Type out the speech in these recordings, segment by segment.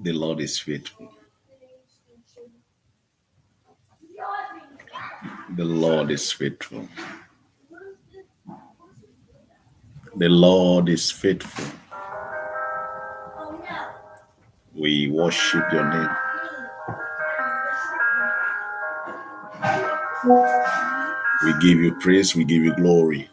The Lord is faithful. The Lord is faithful. The Lord is faithful. We worship your name. We give you praise. We give you glory.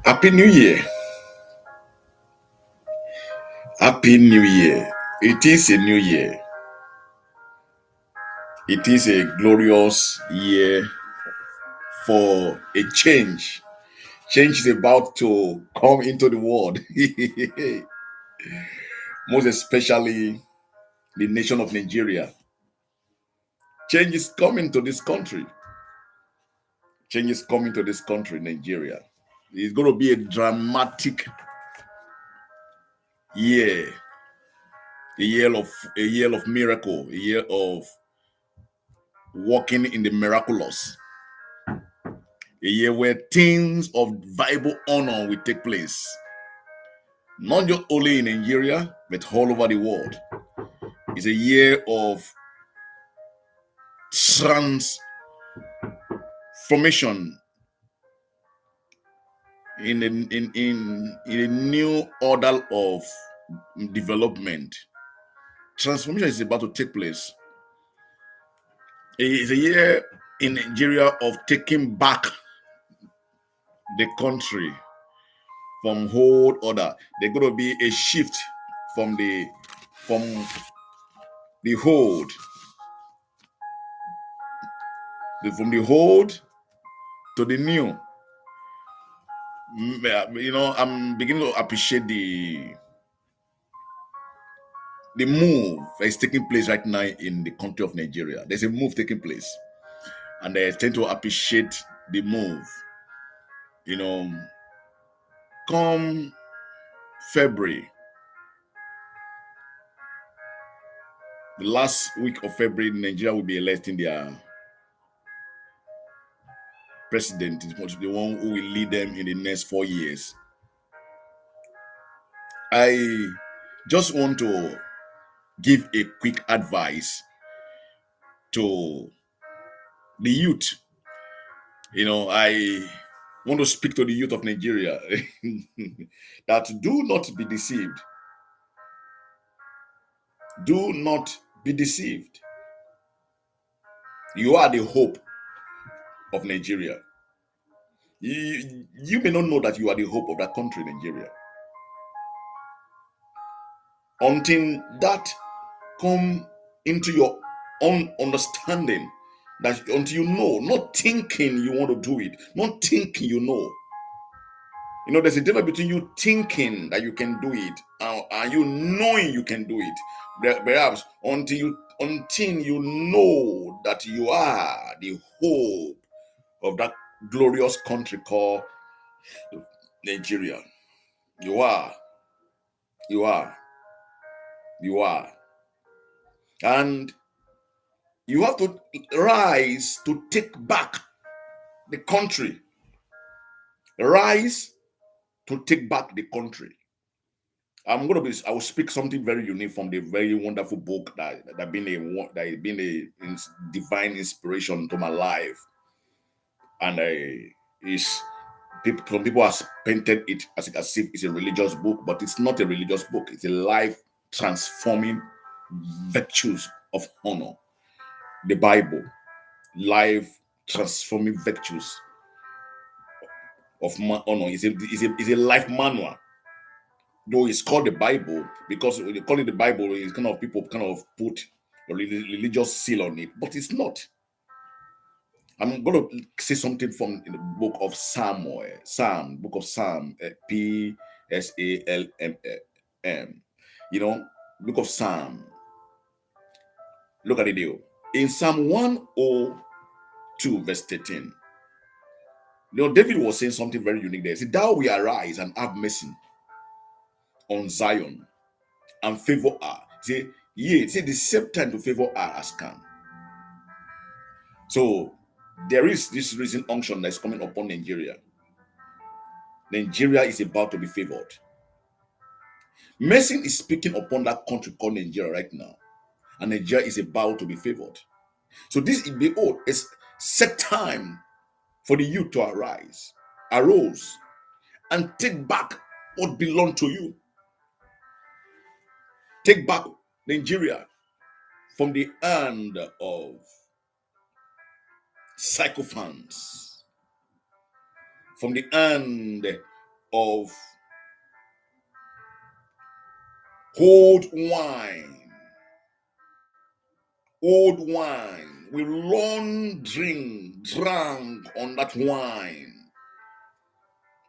Happy New Year. Happy New Year. It is a new year. It is a glorious year for a change. Change is about to come into the world. Most especially the nation of Nigeria. Change is coming to this country. Change is coming to this country, Nigeria. It's going to be a dramatic year. A year of miracle, a year of walking in the miraculous. A year where things of viable honor will take place. Not just only in Nigeria, but all over the world. It's a year of transformation in a new order of development. Transformation is about to take place. It is a year in Nigeria of taking back the country from old order. There's going to be a shift from the old, from the old to the new. I'm beginning to appreciate the move that is taking place right now in the country of Nigeria. There's a move taking place, and I tend to appreciate the move. Come February, the last week of February, Nigeria will be electing their president, the one who will lead them in the next 4 years. I just want to give a quick advice to the youth. I want to speak to the youth of Nigeria that do not be deceived. Do not be deceived. You are the hope of Nigeria. You may not know that you are the hope of that country, Nigeria. Until that come into your own understanding, that until you know, not thinking you want to do it, not thinking you know. There's a difference between you thinking that you can do it and you knowing you can do it. Perhaps until you know that you are the hope of that glorious country called Nigeria. You are. You are. You are. And you have to rise to take back the country. Rise to take back the country. I will speak something very unique from the very wonderful book that been a divine inspiration to my life, and is some people have painted it as if it's a religious book, but it's not a religious book. It's a life transforming virtues of honor. The Bible, life transforming virtues of honor is a life manual. Though it's called the Bible, because when you call it the Bible, it's kind of people kind of put a religious seal on it, but it's not. I'm going to say something from in the book of book of Psalm, Psalm. You know, book of Psalm. Look at it here. In Psalm 102, verse 13. David was saying something very unique there. He said, "Thou will arise and have mercy on Zion and favor her." Say, yeah, say the same time to favor her has come. So there is this recent unction that is coming upon Nigeria. Nigeria is about to be favored. Mercy is speaking upon that country called Nigeria right now, and Nigeria is about to be favored. So this behold is set time for the youth to arose, and take back what belonged to you. Take back Nigeria from the hand of sycophants, from the hand of old wine. Old wine. We long drank on that wine.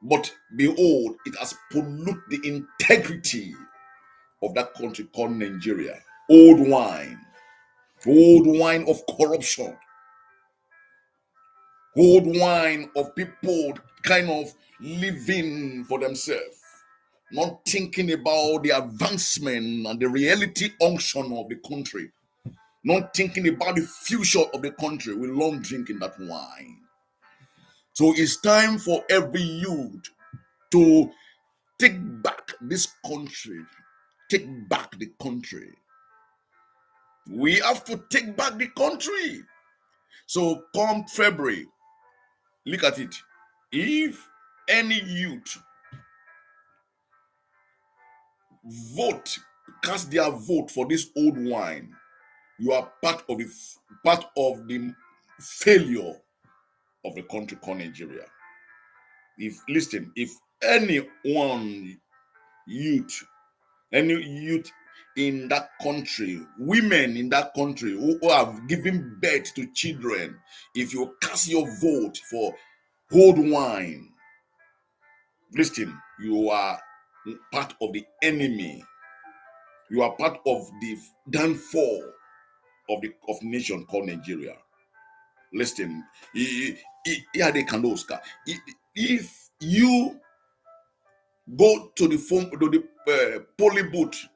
But behold, it has polluted the integrity of that country called Nigeria. Old wine of corruption, old wine of people kind of living for themselves, not thinking about the advancement and the reality unction of the country, not thinking about the future of the country. We long drinking that wine. So it's time for every youth to take back this country. Take back the country. We have to take back the country. So come February, look at it. If any youth cast their vote for this old wine, you are part of the failure of the country called Nigeria. If any youth in that country, women in that country who have given birth to children, if you cast your vote for old wine, listen, you are part of the enemy. You are part of the downfall of nation called Nigeria. Listen, if you go to the polling booth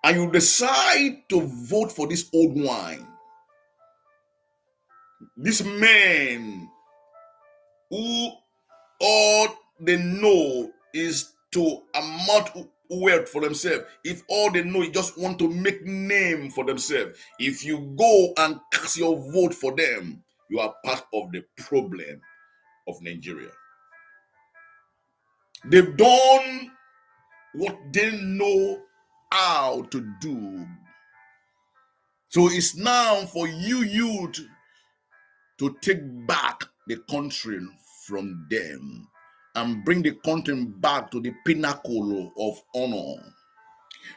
and you decide to vote for this old wine, these men who all they know is to amount wealth for themselves, if all they know is just want to make name for themselves, if you go and cast your vote for them, you are part of the problem of Nigeria. They've done what they know how to do. So it's now for you youth to take back the country from them and bring the country back to the pinnacle of honor.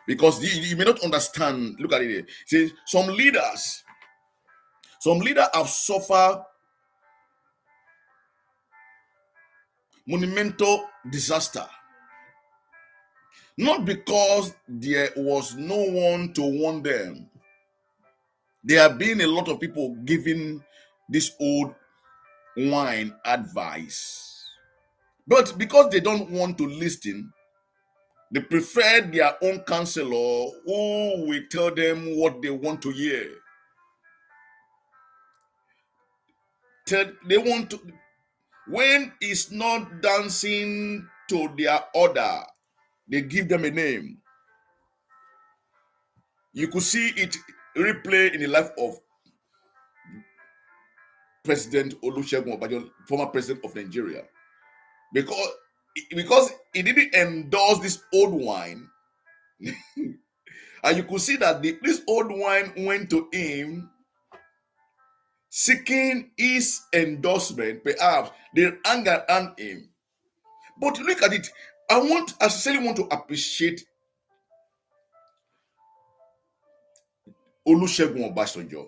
Because you may not understand. Look at it. See, some leaders have suffered monumental disaster, not because there was no one to warn them. There have been a lot of people giving this old wine advice, but because they don't want to listen, They prefer their own counselor who will tell them what they want to hear. They want to, when it's not dancing to their order, they give them a name. You could see it replay in the life of President Olusegun Obasanjo, former president of Nigeria, because he didn't endorse this old wine, and you could see that this old wine went to him seeking his endorsement. Perhaps they anger on him. But look at it. I sincerely want to appreciate Olusegun Obasanjo.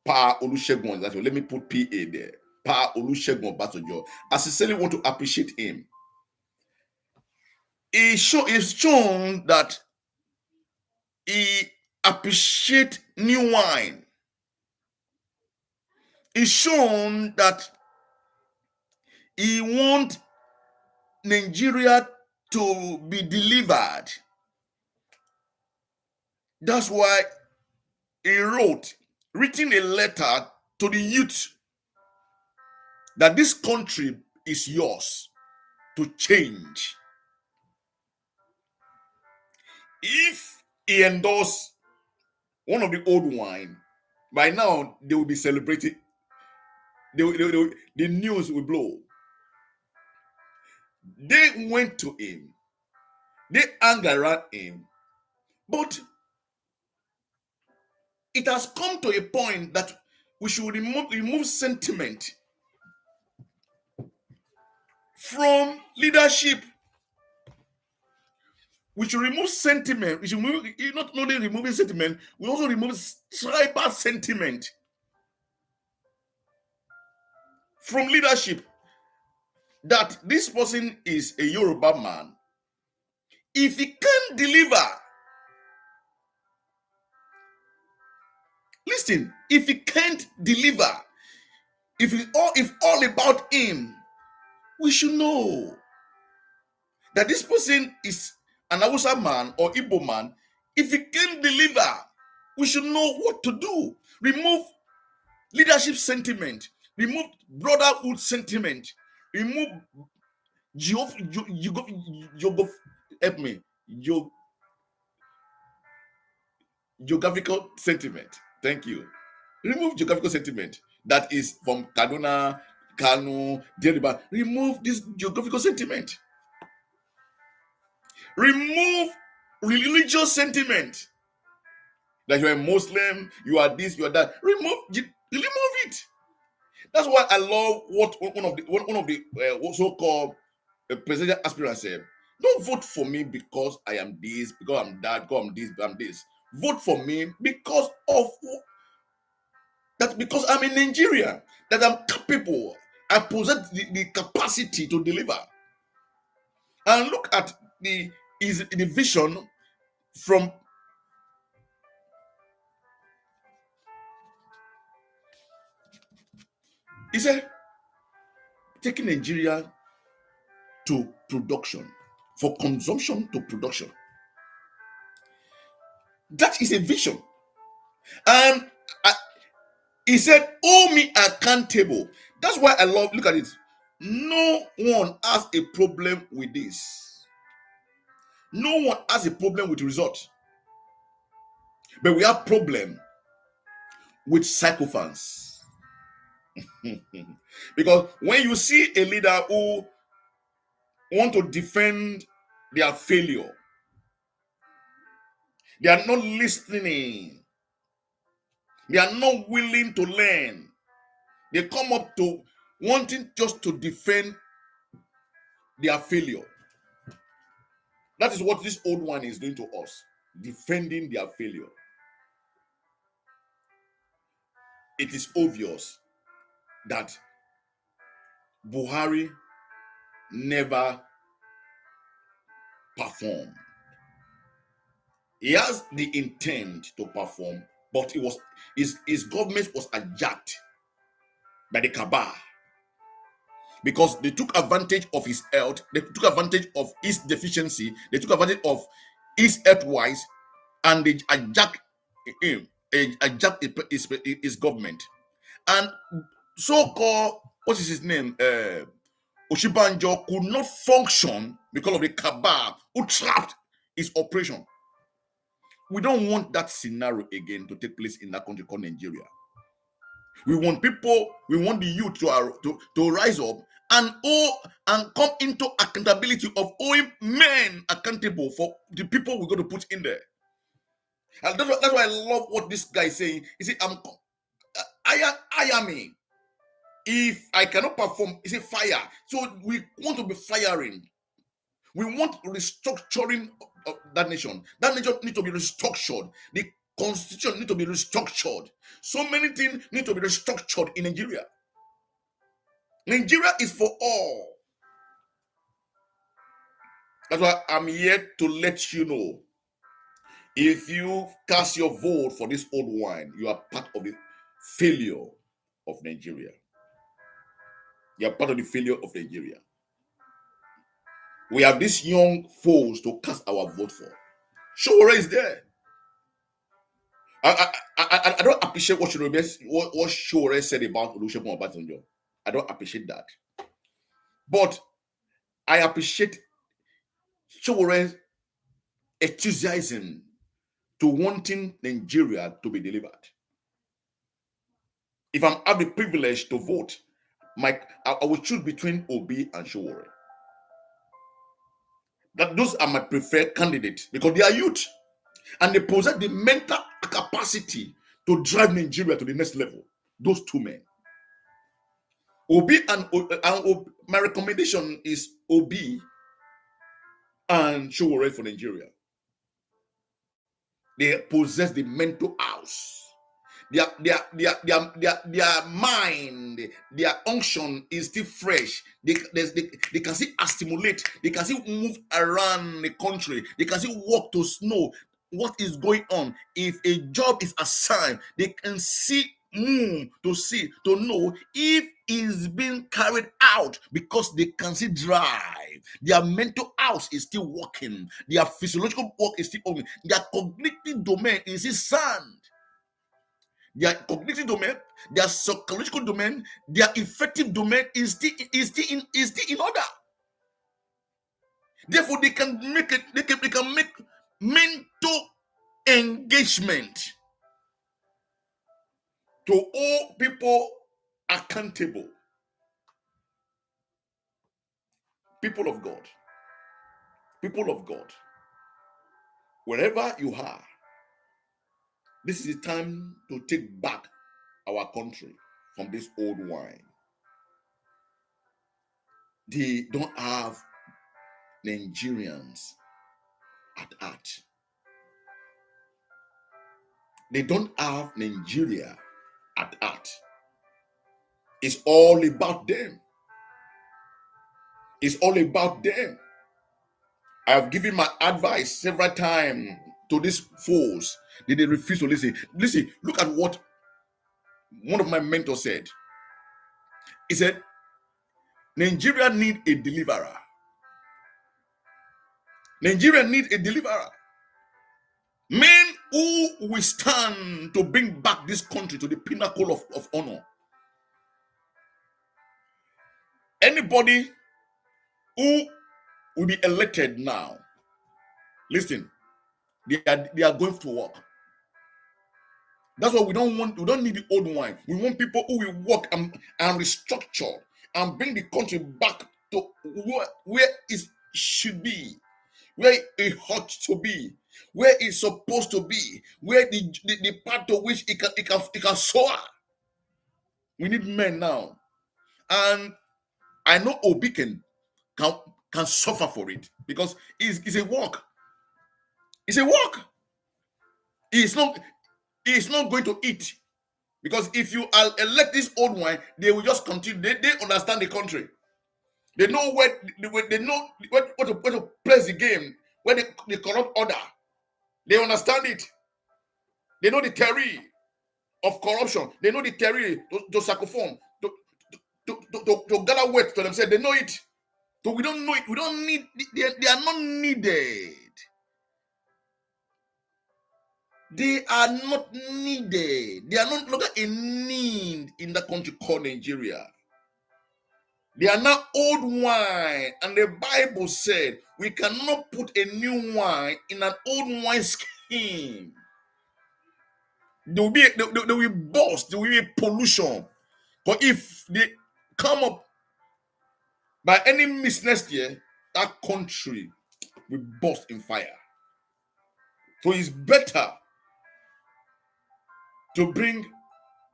Pa Olusegun Obasanjo. Let me put PA there. Pa Olusegun Obasanjo. I sincerely want to appreciate him. It's shown that he appreciates new wine. It's shown that he wants Nigeria to be delivered. That's why he written a letter to the youth that this country is yours to change. If he endorsed one of the old wine, by now they will be celebrating. The news will blow. They went to him. They angered around him. But it has come to a point that we should remove sentiment from leadership. We should remove sentiment. We should not only removing sentiment, we also remove tribal sentiment from leadership. That this person is a Yoruba man. If he can't deliver, listen, if he can't deliver, if all about him, we should know that this person is an Hausa man or Igbo man. If he can't deliver, we should know what to do. Remove leadership sentiment, remove brotherhood sentiment, remove geographical sentiment. Thank you. Remove geographical sentiment that is from Kaduna, Kano, Deriba. Remove this geographical sentiment. Remove religious sentiment that you are a Muslim, you are this, you are that. Remove it. That's why I love what one of the so-called presidential aspirants said. Don't vote for me because I am this, because I'm that, because I'm this, I'm this. Vote for me because of that, because I'm in Nigeria, that I'm capable. I possess the capacity to deliver. And look at the vision from he said taking Nigeria to production, for consumption to production. That is a vision. And he said, hold me accountable. That's why I love, look at it. No one has a problem with this. No one has a problem with the result. But we have problem with sycophants. Because when you see a leader who want to defend their failure, they are not listening. They are not willing to learn. They come up to wanting just to defend their failure. That is what this old one is doing to us, defending their failure. It is obvious that Buhari never performed. He has the intent to perform, but his government was hijacked by the cabal. because they took advantage of his health, they took advantage of his deficiency, they took advantage of his health wise, and they hijacked him, his government. And so-called, what is his name? Oshibanjo could not function because of the cabal who trapped his operation. We don't want that scenario again to take place in that country called Nigeria. We want the youth to rise up and come into accountability of owing men accountable for the people we're going to put in there. And that's why I love what this guy is saying. He said, I am me. If I cannot perform, he said fire. So we want to be firing. We want restructuring of that nation. That nation needs to be restructured. The constitution needs to be restructured. So many things need to be restructured in Nigeria. Nigeria is for all. That's why I'm here to let you know. If you cast your vote for this old wine, you are part of the failure of Nigeria. You are part of the failure of Nigeria. We have these young foes to cast our vote for. Showore is there. I don't appreciate what Showore said about Olusegun Obasanjo. I don't appreciate that. But I appreciate Showore's enthusiasm to wanting Nigeria to be delivered. If I have the privilege to vote, I will choose between Obi and Showore. Those are my preferred candidates because they are youth and they possess the mental capacity to drive Nigeria to the next level. Those two men. Obi and my recommendation is Obi and Showore for Nigeria. They possess the mental house. Their mind, their unction is still fresh. They can still stimulate. They can still move around the country. They can still walk to know what is going on. If a job is assigned, they can see to know if it's being carried out because they can see drive. Their mental house is still working. Their physiological work is still working. Their cognitive domain is still sound. Their cognitive domain, their psychological domain, their effective domain is still in order. Therefore, they can make mental engagement to all people accountable. People of God, wherever you are, this is the time to take back our country from this old wine. They don't have Nigerians at heart. They don't have Nigeria at heart. It's all about them. It's all about them. I have given my advice several times to these fools. They refuse to listen. Listen, look at what one of my mentors said. He said, Nigeria need a deliverer. Nigeria need a deliverer. Men who will stand to bring back this country to the pinnacle of honor. Anybody who will be elected now, listen, they are going to work. That's what we don't want. We don't need the old wine. We want people who will work and restructure and bring the country back to where it should be, where it ought to be, where it's supposed to be, where the part to which it can soar. We need men now, and I know Obi can suffer for it because it's a work. It's a work. It's not going to eat, because if you elect this old wine, they will just continue. They understand the country. They know where to place the game, where the corrupt order. They understand it. They know the theory of corruption. They know the theory to sacrifice, to gather weight to themselves. They know it. So we don't know it. We don't need. They are not needed. They are not needed. They are no longer a need in the country called Nigeria. They are now old wine, and the Bible said we cannot put a new wine in an old wine skin. There will be burst. There will be pollution. But if they come up by any means next year, that country will burst in fire. So it's better to bring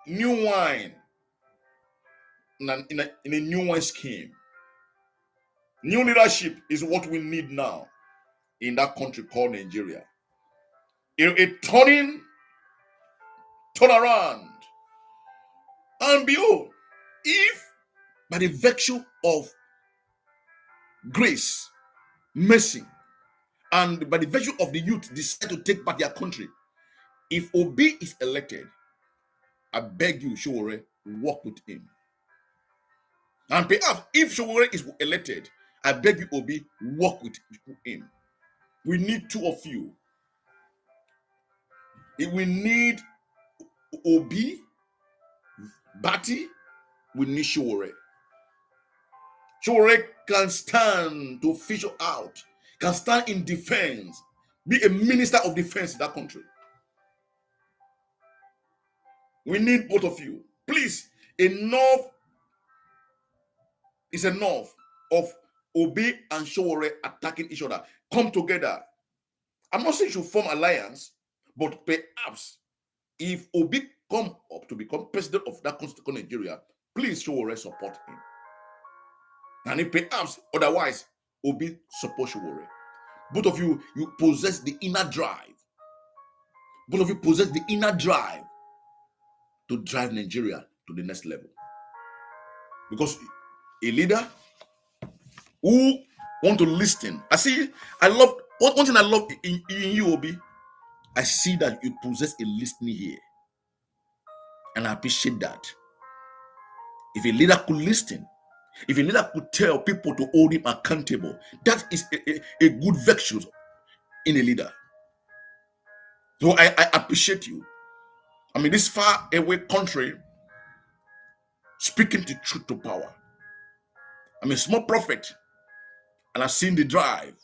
new wine in a new wine scheme. New leadership is what we need now in that country called Nigeria. A turn around. And behold, if by the virtue of grace, mercy, and by the virtue of the youth decide to take back their country, if Obi is elected, I beg you, Sowore, work with him. And perhaps if Sowore is elected, I beg you, Obi, work with him. We need two of you. If we need Obi, Bati, we need Sowore. Sowore can stand to fish out, can stand in defense, be a minister of defense in that country. We need both of you. Please, enough is enough of Obi and Sowore attacking each other. Come together. I'm not saying you should form alliance, but perhaps if Obi come up to become president of that country called Nigeria, please Sowore support him. And if perhaps otherwise, Obi support Sowore. Both of you, you possess the inner drive. Both of you possess the inner drive to drive Nigeria to the next level. Because a leader who want to listen. One thing I love in you, Obi. I see that you possess a listening ear. And I appreciate that. If a leader could listen, if a leader could tell people to hold him accountable, that is a good virtue in a leader. So I appreciate you. I mean, this far away country speaking the truth to power. I'm a small prophet, and I've seen the drive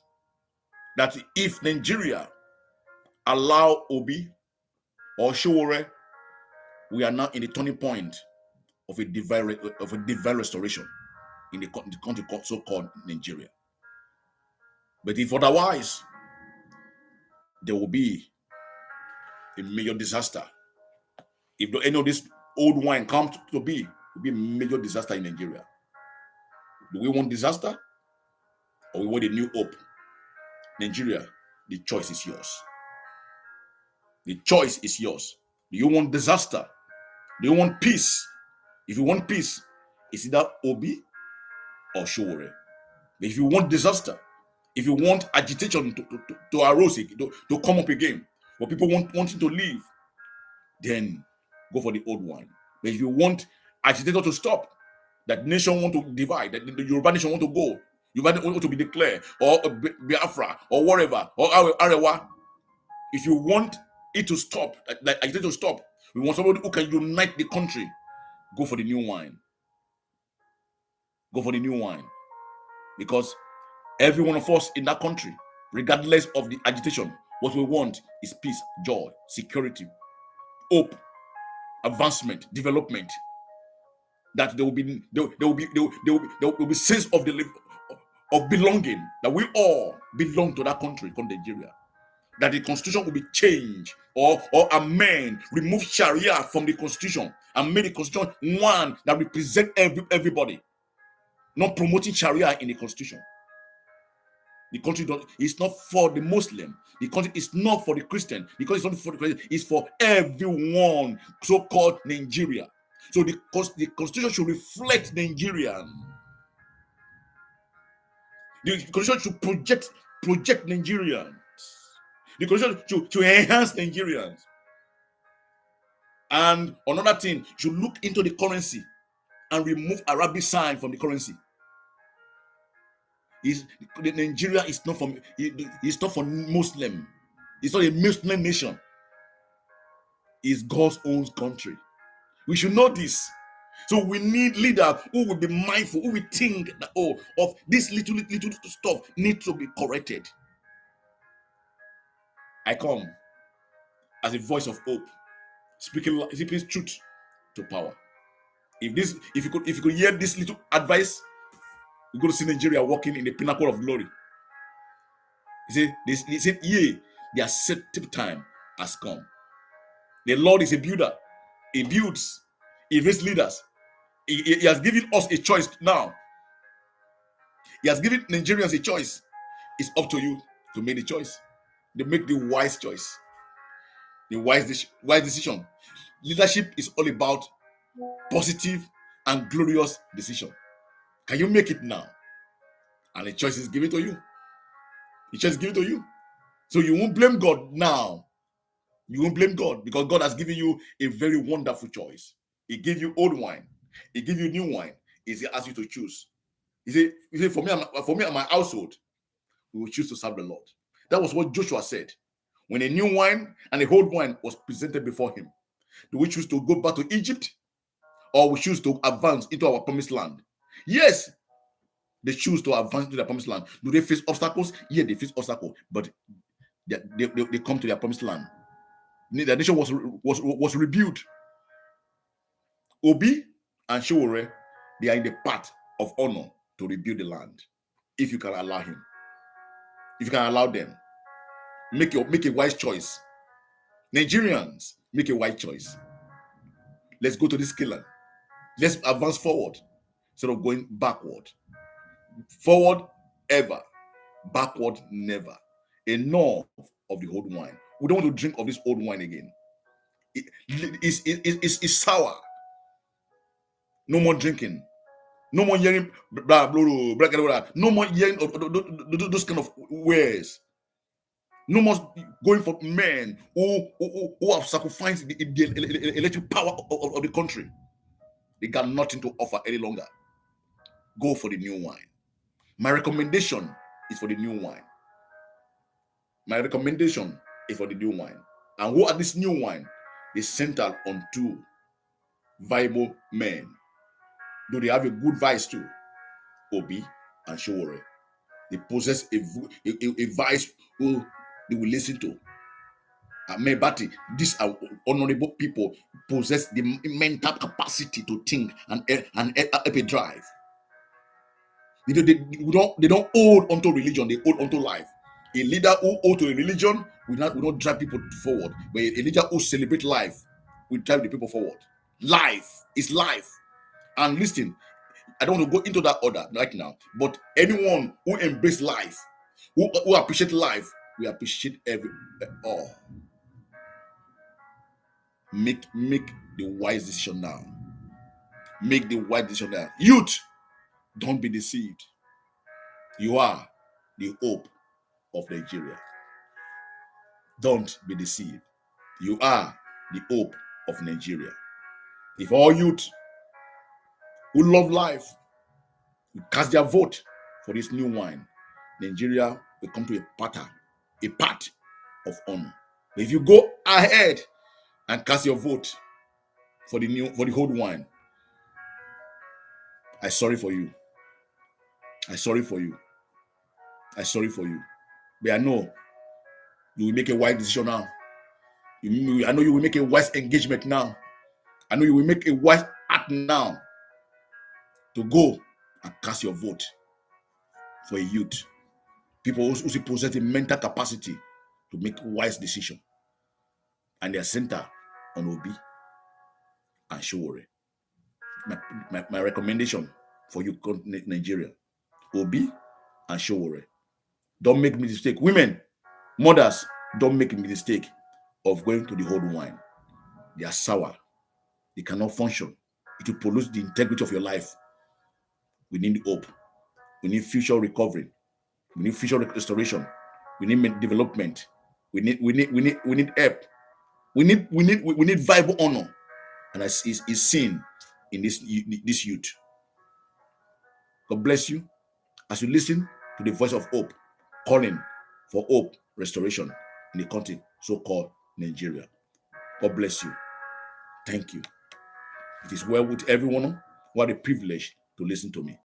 that if Nigeria allow Obi or Sowore, we are now in the turning point of a divine restoration in the country so-called Nigeria. But if otherwise, there will be a major disaster. If any of this old wine comes to be, it will be a major disaster in Nigeria. Do we want disaster or we want a new hope? Nigeria, the choice is yours. The choice is yours. Do you want disaster? Do you want peace? If you want peace, it's either Obi or Sowore. But if you want disaster, if you want agitation to arouse, to come up again, or people wanting to leave, then go for the old wine. But if you want agitator to stop, that nation want to divide, that the Yoruba nation want to go, Yoruba want to be declared, or Biafra, or whatever, or Arewa, if you want it to stop, like agitator to stop, we want somebody who can unite the country, go for the new wine. Go for the new wine. Because every one of us in that country, regardless of the agitation, what we want is peace, joy, security, hope, advancement, development. That there will be sense of belonging. That we all belong to that country called Nigeria. That the constitution will be changed or amend, remove Sharia from the constitution and make the constitution one that represents everybody. Not promoting Sharia in the constitution. The country is not for the Muslim. The country is not for the Christian. Because it's not for the Christian. It's for everyone, so-called Nigeria. So the constitution should reflect Nigerian. The constitution should project Nigerians. The constitution should enhance Nigerians. And another thing, should look into the currency and remove Arabic sign from the currency. Nigeria is not from it's not for Muslim. It's not a Muslim nation. It's God's own country. We should know this. So we need leaders who will be mindful, who will think that of this little stuff needs to be corrected. I come as a voice of hope, speaking truth to power. If you could hear this little advice, you're going to see Nigeria walking in the pinnacle of glory. He said, yea, the acceptable time has come. The Lord is a builder. He builds. He raises leaders. He has given us a choice now. He has given Nigerians a choice. It's up to you to make the choice. They make the wise choice. The wise decision. Leadership is all about positive and glorious decision. Can you make it now? And the choice is given to you. The choice is given to you. So you won't blame God now. You won't blame God because God has given you a very wonderful choice. He gave you old wine. He gave you new wine. He asks you to choose. He said, for me and my household, we will choose to serve the Lord. That was what Joshua said. When a new wine and a old wine was presented before him, do we choose to go back to Egypt or we choose to advance into our promised land? Yes, they choose to advance to their promised land. Do they face obstacles? Yeah, they face obstacles, but they come to their promised land. The nation was rebuilt. Obi and Showore, they are in the path of honor to rebuild the land. If you can allow him, if you can allow them, make a wise choice. Nigerians, make a wise choice. Let's go to this land. Let's advance forward instead of going backward. Forward ever, backward never. Enough of the old wine. We don't want to drink of this old wine again. It's sour. No more drinking. No more hearing blah, blah, blah, blah, blah. No more hearing of those kind of ways. No more going for men who have sacrificed the electric power of the country. They got nothing to offer any longer. Go for the new wine. My recommendation is for the new wine. My recommendation is for the new wine. And who are this new wine? They centered on two viable men. Do they have a good vice too? Obi and Showore. They possess a vice who they will listen to. Mebati, these are honorable people, possess the mental capacity to think and a drive. They don't hold onto religion, they hold onto life. A leader who holds to a religion will not drive people forward, but a leader who celebrates life will drive the people forward. Life is life. And listen, I don't want to go into that order right now, but anyone who embraces life, who appreciates life, we appreciate all. Make the wise decision now. Make the wise decision now. Youth, don't be deceived. You are the hope of Nigeria. Don't be deceived. You are the hope of Nigeria. If all youth who love life will cast their vote for this new wine, Nigeria will come to a path of honor. If you go ahead and cast your vote for the old wine, I'm sorry for you. I'm sorry for you. I'm sorry for you. But I know you will make a wise decision now. I know you will make a wise engagement now. I know you will make a wise act now to go and cast your vote for a youth. People who possess the mental capacity to make wise decisions. And they are centered on Obi and Showore. My recommendation for you, Nigeria, Obi and Showore. Don't make a mistake. Women, mothers, don't make a mistake of going to the old wine. They are sour. They cannot function. It will pollute the integrity of your life. We need hope. We need future recovery. We need future restoration. We need development. We need help. We need viable honor. And it's seen in this youth. God bless you as you listen to the voice of hope, calling for hope, restoration in the country so-called Nigeria. God bless you. Thank you. It is well with everyone who had the privilege to listen to me.